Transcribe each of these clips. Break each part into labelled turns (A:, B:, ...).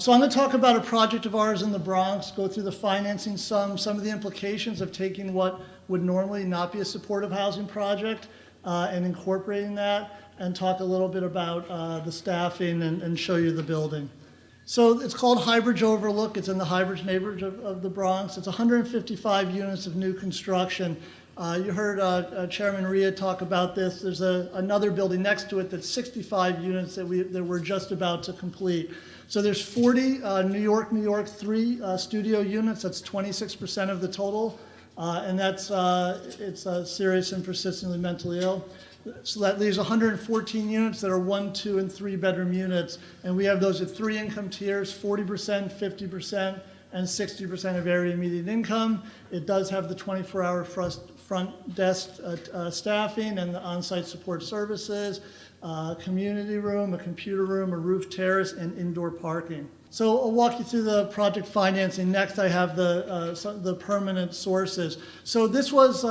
A: So I'm going to talk about a project of ours in the Bronx, go through the financing some of the implications of taking what would normally not be a supportive housing project and incorporating that, and talk a little bit about the staffing and show you the building. So it's called Highbridge Overlook. It's in the Highbridge neighborhood of the Bronx. It's 155 units of new construction. You heard Chairman Rhea talk about this. There's another building next to it that's 65 units that we're just about to complete. So there's 40 New York 3 studio units. That's 26% of the total, and it's serious and persistently mentally ill. So that leaves 114 units that are 1, 2, and 3 bedroom units, and we have those at 3 income tiers: 40%, 50%, and 60% of area median income. It does have the 24-hour front desk staffing and the on-site support services, community room, a computer room, a roof terrace, and indoor parking. So I'll walk you through the project financing. Next, I have the permanent sources. So this was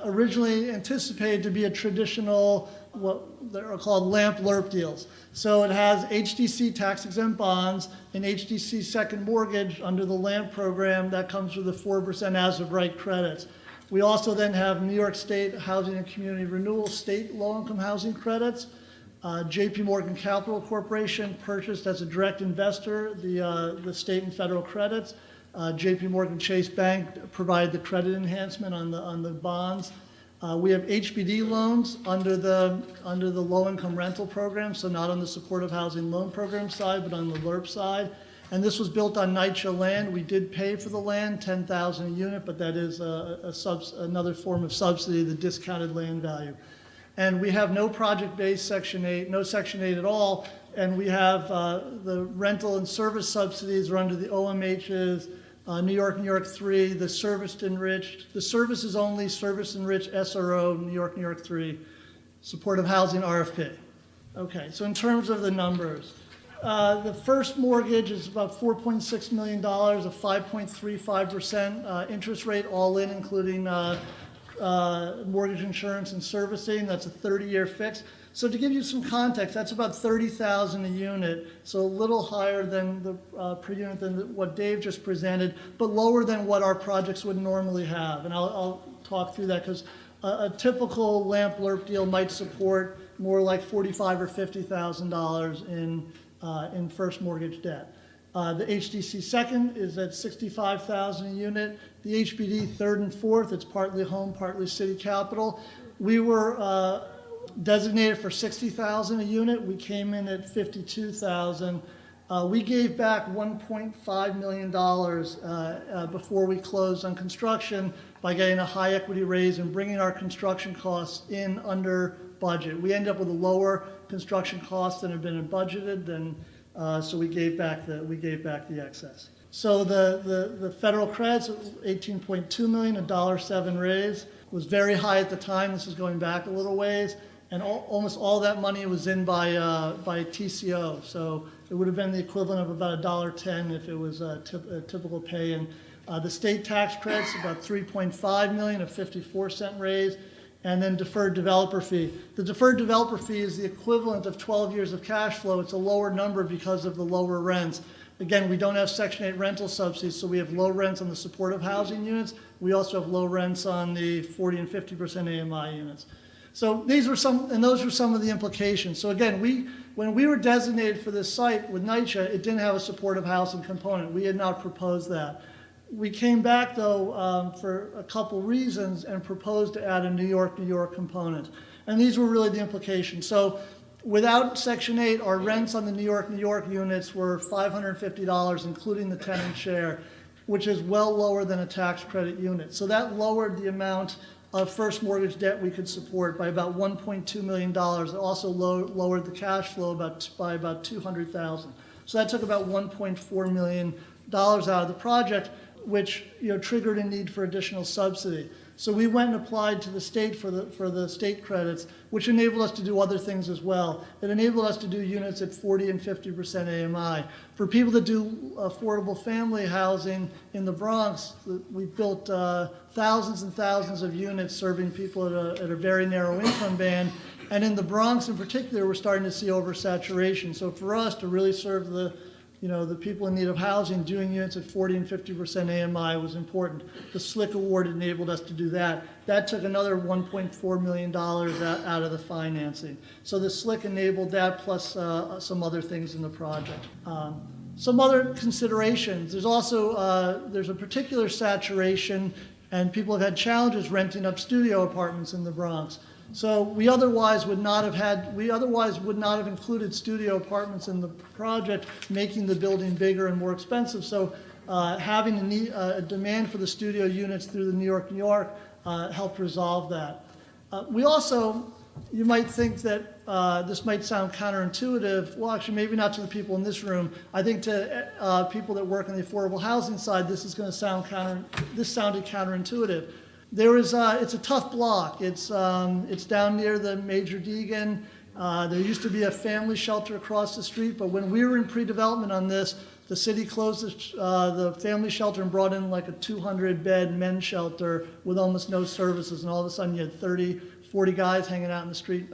A: originally anticipated to be a traditional, what they're called LIHC deals. So it has HDC tax-exempt bonds and HDC second mortgage under the LIHC program that comes with the 4% as-of-right credits. We also then have New York State Housing and Community Renewal state low-income housing credits. JPMorgan Capital Corporation purchased as a direct investor the state and federal credits. JPMorgan Chase Bank provided the credit enhancement on the bonds. We have HPD loans under the low-income rental program, so not on the supportive housing loan program side, but on the LIRP side. And this was built on NYCHA Land. We did pay for the land, $10,000 a unit, but that is another form of subsidy, the discounted land value. And we have no project-based Section 8, no Section 8 at all, and we have the rental and service subsidies are under the OMH's New York 3, the service enriched, the services only service enriched SRO, New York 3, supportive housing RFP. Okay, so in terms of the numbers, the first mortgage is about $4.6 million, a 5.35% interest rate, all in, including mortgage insurance and servicing. That's a 30-year fix. So to give you some context, that's about $30,000 a unit, so a little higher than the per unit than what Dave just presented, but lower than what our projects would normally have. And I'll talk through that, because a typical LIRP deal might support more like $45,000 or $50,000 in first mortgage debt. The HDC second is at $65,000 a unit. The HPD third and fourth, it's partly home, partly city capital. We were designated for $60,000 a unit. We came in at $52,000. We gave back $1.5 million before we closed on construction by getting a high equity raise and bringing our construction costs in under budget. We ended up with a lower construction cost than had been budgeted, so we gave back the excess. So the federal credits, $18.2 million, a $1.07 raise, was very high at the time. This is going back a little ways, and almost all that money was in by TCO. So it would have been the equivalent of about $1.10 if it was a typical pay. And the state tax credits, about $3.5 million, a 54-cent raise. And then deferred developer fee. The deferred developer fee is the equivalent of 12 years of cash flow. It's a lower number because of the lower rents. Again, we don't have Section 8 rental subsidies, so we have low rents on the supportive housing units. We also have low rents on the 40 and 50% AMI units. So those were some of the implications. So again, when we were designated for this site with NYCHA, it didn't have a supportive housing component. We had not proposed that. We came back, though, for a couple reasons and proposed to add a New York component. And these were really the implications. So without Section 8, our rents on the New York units were $550, including the tenant share, which is well lower than a tax credit unit. So that lowered the amount of first mortgage debt we could support by about $1.2 million. It also lowered the cash flow by about $200,000. So that took about $1.4 million out of the project, which triggered a need for additional subsidy. So we went and applied to the state for the state credits, which enabled us to do other things as well. It enabled us to do units at 40 and 50% AMI. For people that do affordable family housing in the Bronx, we built thousands and thousands of units serving people at a very narrow income band. And in the Bronx in particular, we're starting to see oversaturation. So for us to really serve the the people in need of housing, doing units at 40 and 50% AMI was important. The SLIHC award enabled us to do that. That took another $1.4 million out of the financing. So the SLIHC enabled that, plus some other things in the project. Some other considerations. There's also there's a particular saturation, and people have had challenges renting up studio apartments in the Bronx. So we otherwise would not have included studio apartments in the project, making the building bigger and more expensive. So having a demand for the studio units through the New York helped resolve that. We also, you might think that this might sound counterintuitive. Well, actually, maybe not to the people in this room. I think to people that work on the affordable housing side, this is going to sound this sounded counterintuitive. It's a tough block. It's down near the Major Deegan. There used to be a family shelter across the street, but when we were in pre-development on this, the city closed the family shelter and brought in like a 200-bed men's shelter with almost no services, and all of a sudden you had 30, 40 guys hanging out in the street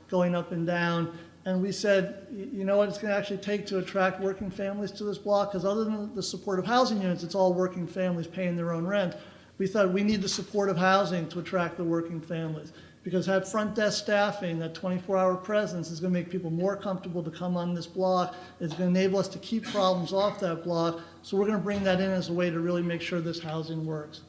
A: going up and down. And we said, you know what it's going to actually take to attract working families to this block, because other than the supportive housing units, it's all working families paying their own rent. We thought we need the supportive housing to attract the working families, because have front desk staffing, that 24-hour presence is going to make people more comfortable to come on this block. It's going to enable us to keep problems off that block. So we're going to bring that in as a way to really make sure this housing works.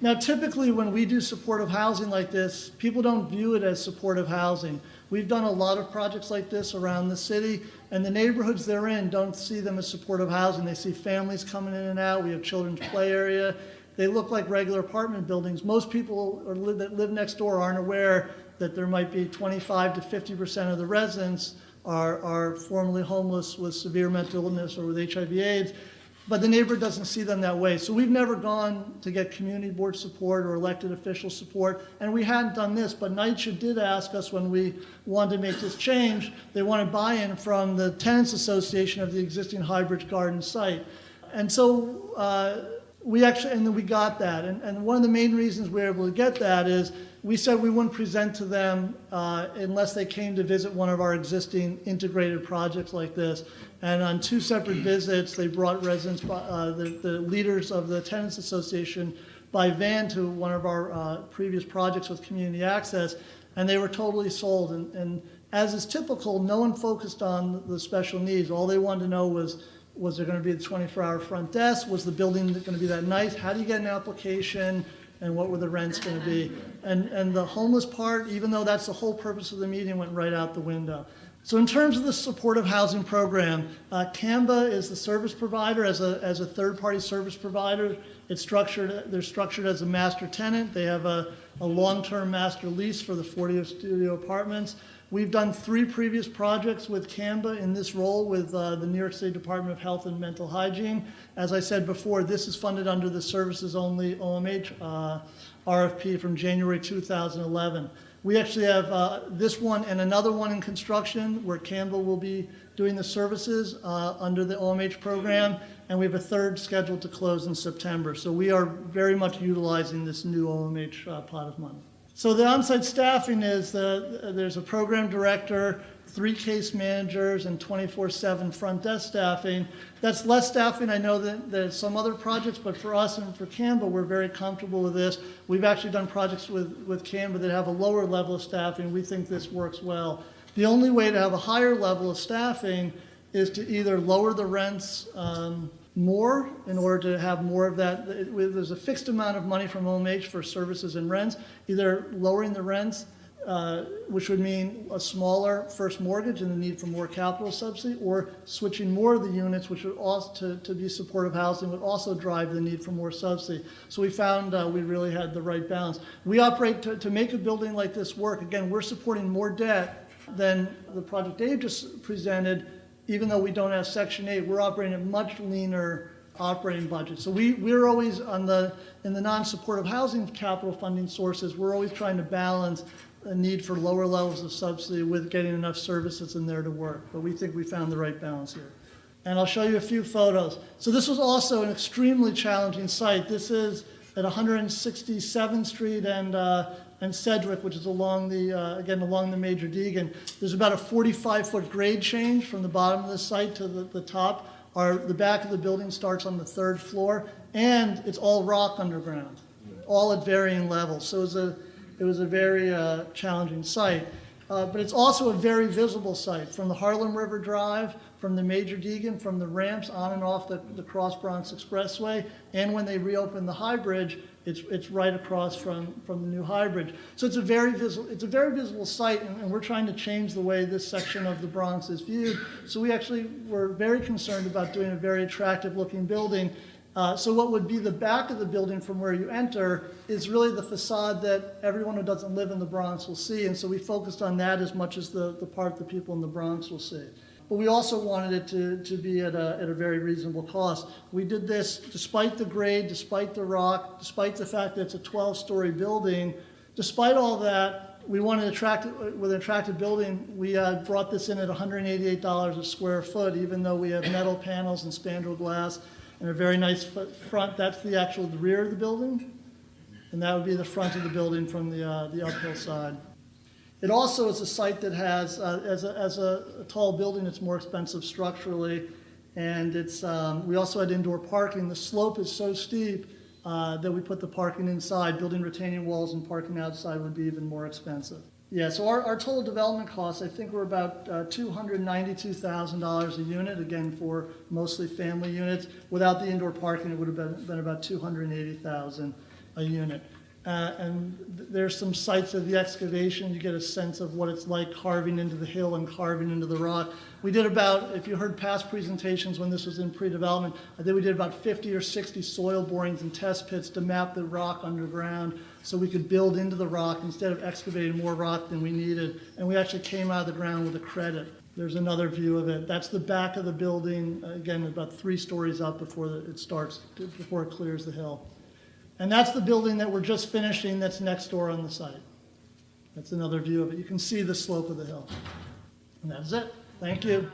A: Now, typically when we do supportive housing like this, people don't view it as supportive housing. We've done a lot of projects like this around the city, and the neighborhoods they're in don't see them as supportive housing. They see families coming in and out. We have children's play area. They look like regular apartment buildings. Most people that live next door aren't aware that there might be 25 to 50% of the residents are formerly homeless with severe mental illness or with HIV/AIDS, but the neighborhood doesn't see them that way. So we've never gone to get community board support or elected official support, and we hadn't done this, but NYCHA did ask us when we wanted to make this change. They wanted buy-in from the Tenants Association of the existing Highbridge Garden site. And so we got that. And one of the main reasons we were able to get that is we said we wouldn't present to them unless they came to visit one of our existing integrated projects like this. And on 2 separate visits, they brought residents, the leaders of the Tenants Association, by van to one of our previous projects with community access, and they were totally sold. And as is typical, no one focused on the special needs. All they wanted to know was there going to be the 24-hour front desk? Was the building going to be that nice? How do you get an application? And what were the rents going to be? And the homeless part, even though that's the whole purpose of the meeting, went right out the window. So in terms of the supportive housing program, CAMBA is the service provider as a third-party service provider. They're structured as a master tenant. They have a long-term master lease for the 40 studio apartments. We've done 3 previous projects with CAMBA in this role with the New York State Department of Health and Mental Hygiene. As I said before, this is funded under the services only OMH RFP from January 2011. We actually have this one and another one in construction where CAMBA will be doing the services under the OMH program, and we have a third scheduled to close in September. So we are very much utilizing this new OMH pot of money. So the on-site staffing is, there's a program director, 3 case managers, and 24/7 front desk staffing. That's less staffing, I know, than some other projects, but for us and for CAMBA, we're very comfortable with this. We've actually done projects with CAMBA that have a lower level of staffing. We think this works well. The only way to have a higher level of staffing is to either lower the rents more in order to have more of that. There's a fixed amount of money from OMH for services and rents, either lowering the rents, which would mean a smaller first mortgage and the need for more capital subsidy, or switching more of the units, which would also, to be supportive housing, would also drive the need for more subsidy. So we found we really had the right balance. We operate to make a building like this work. Again, we're supporting more debt than the project Dave just presented. Even though we don't have Section 8, we're operating a much leaner operating budget. So we're always in the non-supportive housing capital funding sources, we're always trying to balance a need for lower levels of subsidy with getting enough services in there to work. But we think we found the right balance here. And I'll show you a few photos. So this was also an extremely challenging site. This is at 167th Street and Sedgwick, which is along the Major Deegan. There's about a 45-foot grade change from the bottom of the site to the top. The back of the building starts on the 3rd floor, and it's all rock underground, all at varying levels. So it was a very challenging site. But it's also a very visible site from the Harlem River Drive, from the Major Deegan, from the ramps on and off the Cross Bronx Expressway, and when they reopen the Highbridge, it's right across from the new Highbridge. So it's a very visible site, and we're trying to change the way this section of the Bronx is viewed. So we actually were very concerned about doing a very attractive looking building. So what would be the back of the building from where you enter is really the facade that everyone who doesn't live in the Bronx will see, and so we focused on that as much as the part the people in the Bronx will see. But we also wanted it to be at a very reasonable cost. We did this despite the grade, despite the rock, despite the fact that it's a 12-story building. Despite all that, we wanted to attract, with an attractive building, we brought this in at $188 a square foot, even though we have metal panels and spandrel glass and a very nice front. That's the rear of the building, and that would be the front of the building from the uphill side. It also is a site that has, as a tall building, it's more expensive structurally, and we also had indoor parking. The slope is so steep that we put the parking inside. Building retaining walls and parking outside would be even more expensive. Yeah, so our total development costs, I think, were about $292,000 a unit, again, for mostly family units. Without the indoor parking, it would have been about $280,000 a unit. And there's some sites of the excavation. You get a sense of what it's like carving into the hill and carving into the rock. We did about, if you heard past presentations when this was in pre-development, I think we did about 50 or 60 soil borings and test pits to map the rock underground so we could build into the rock instead of excavating more rock than we needed. And we actually came out of the ground with a credit. There's another view of it. That's the back of the building, again, about 3 stories up before before it clears the hill. And that's the building that we're just finishing that's next door on the site. That's another view of it. You can see the slope of the hill. And that's it. Thank you.